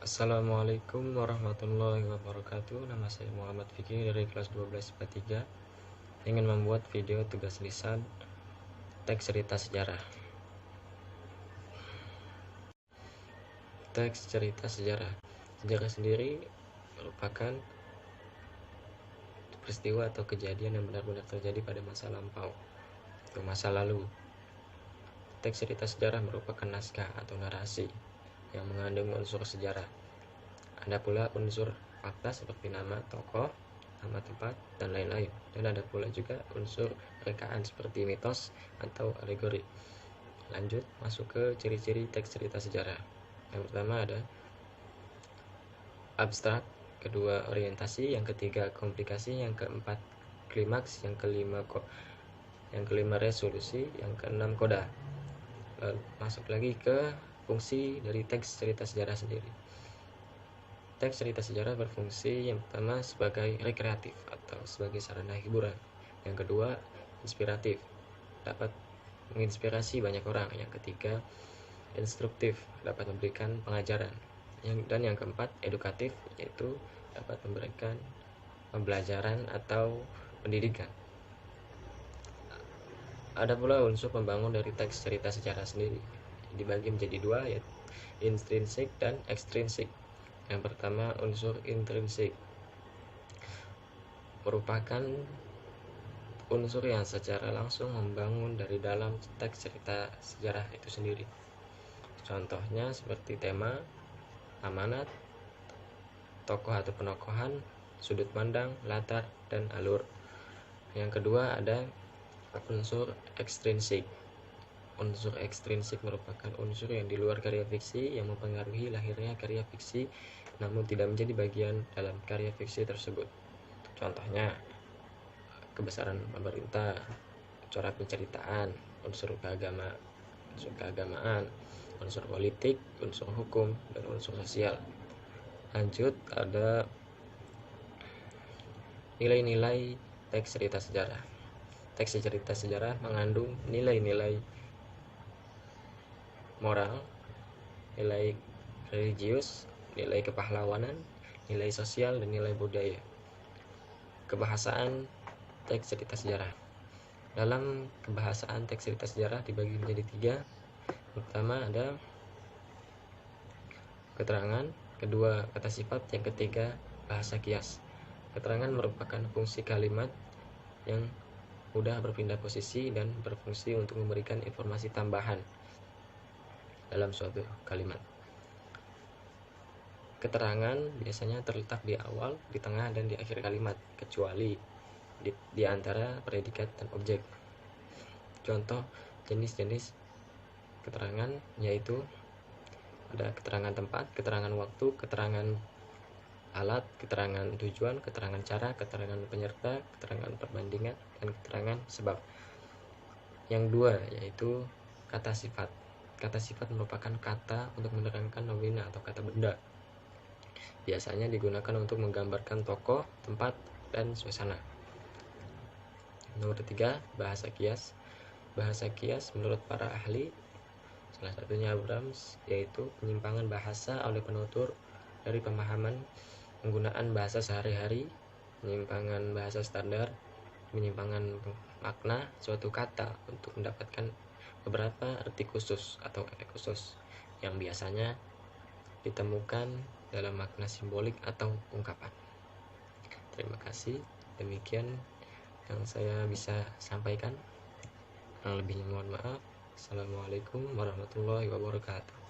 Assalamualaikum warahmatullahi wabarakatuh. Nama saya Muhammad Fikri dari kelas 12 IPA 3. Ingin membuat video tugas lisan teks cerita sejarah. Teks cerita sejarah. Sejarah sendiri merupakan peristiwa atau kejadian yang benar-benar terjadi pada masa lampau atau masa lalu. Teks cerita sejarah merupakan naskah atau narasi yang mengandung unsur sejarah. Ada pula unsur fakta seperti nama tokoh, nama tempat, dan lain-lain. Dan ada pula juga unsur rekaan seperti mitos atau alegori. Lanjut masuk ke ciri-ciri teks cerita sejarah. Yang pertama ada abstrak, kedua orientasi, yang ketiga komplikasi, yang keempat klimaks, yang kelima resolusi, yang keenam koda. Lalu masuk lagi ke fungsi dari teks cerita sejarah sendiri. Teks cerita sejarah berfungsi yang pertama sebagai rekreatif atau sebagai sarana hiburan. Yang kedua inspiratif, dapat menginspirasi banyak orang. Yang ketiga instruktif, dapat memberikan pengajaran. Dan yang keempat edukatif, yaitu dapat memberikan pembelajaran atau pendidikan. Ada pula unsur pembangun dari teks cerita sejarah sendiri, dibagi menjadi dua, yaitu intrinsik dan ekstrinsik. Yang pertama unsur intrinsik merupakan unsur yang secara langsung membangun dari dalam teks cerita sejarah itu sendiri. Contohnya seperti tema, amanat, tokoh atau penokohan, sudut pandang, latar, dan alur. Yang kedua ada unsur ekstrinsik. Unsur ekstrinsik merupakan unsur yang di luar karya fiksi yang mempengaruhi lahirnya karya fiksi namun tidak menjadi bagian dalam karya fiksi tersebut. Contohnya kebesaran pemerintah, corak penceritaan, unsur keagamaan, unsur politik, unsur hukum, dan unsur sosial. Lanjut ada nilai-nilai teks cerita sejarah. Teks cerita sejarah mengandung nilai-nilai moral, nilai religius, nilai kepahlawanan, nilai sosial, dan nilai budaya. Kebahasaan teks cerita sejarah. Dalam kebahasaan teks cerita sejarah dibagi menjadi tiga. Pertama ada keterangan, kedua kata sifat, yang ketiga bahasa kias. Keterangan merupakan fungsi kalimat yang mudah berpindah posisi dan berfungsi untuk memberikan informasi tambahan dalam suatu kalimat. Keterangan biasanya terletak di awal, di tengah, dan di akhir kalimat, kecuali di antara predikat dan objek. Contoh jenis-jenis keterangan yaitu ada keterangan tempat, keterangan waktu, keterangan alat, keterangan tujuan, keterangan cara, keterangan penyerta, keterangan perbandingan, dan keterangan sebab. Yang dua yaitu kata sifat. Kata sifat merupakan kata untuk menerangkan fenomena atau kata benda. Biasanya digunakan untuk menggambarkan tokoh, tempat, dan suasana. Nomor ketiga, bahasa kias. Bahasa kias menurut para ahli, salah satunya Abrams, yaitu penyimpangan bahasa oleh penutur dari pemahaman penggunaan bahasa sehari-hari, penyimpangan bahasa standar, penyimpangan makna suatu kata untuk mendapatkan beberapa arti khusus atau efek khusus yang biasanya ditemukan dalam makna simbolik atau ungkapan. Terima kasih, demikian yang saya bisa sampaikan. Kurang lebihnya mohon maaf. Assalamualaikum warahmatullahi wabarakatuh.